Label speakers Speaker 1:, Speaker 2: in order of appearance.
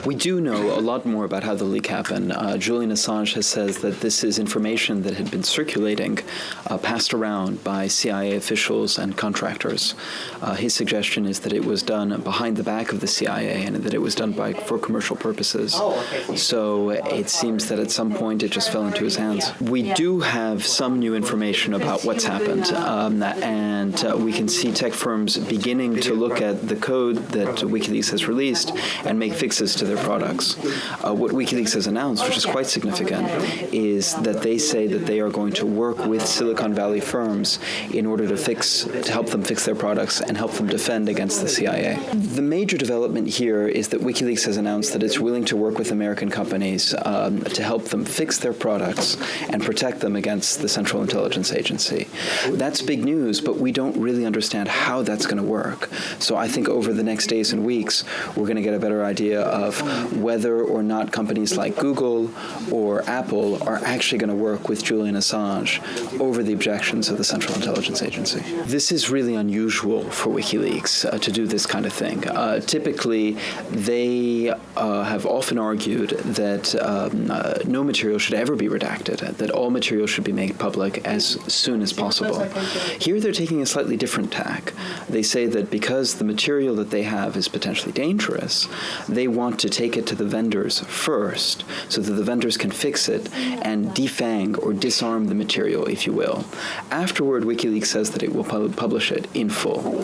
Speaker 1: We do know a lot more about how the leak happened. Julian Assange has said that this is information that had been circulating, passed around by CIA officials and contractors. His suggestion is that it was done behind the back of the CIA and that it was done for commercial purposes. So it seems that at some point it just fell into his hands. We do have some new information about what's happened, and we can see tech firms beginning to look at the code that WikiLeaks has released and make fixes to their products. What WikiLeaks has announced, which is quite significant, is that they say that they are going to work with Silicon Valley firms in order to help them fix their products and help them defend against the CIA. The major development here is that WikiLeaks has announced that it's willing to work with American companies to help them fix their products and protect them against the Central Intelligence Agency. That's big news, but we don't really understand how that's going to work. So I think over the next days and weeks, we're going to get a better idea of whether or not companies like Google or Apple are actually going to work with Julian Assange over the objections of the Central Intelligence Agency. This is really unusual for WikiLeaks to do this kind of thing. Typically, they have often argued that no material should ever be redacted, that all material should be made public as soon as possible. Here they're taking a slightly different tack. They say that because the material that they have is potentially dangerous, they want to take it to the vendors first so that the vendors can fix it and defang or disarm the material, if you will. Afterward, WikiLeaks says that it will publish it in full.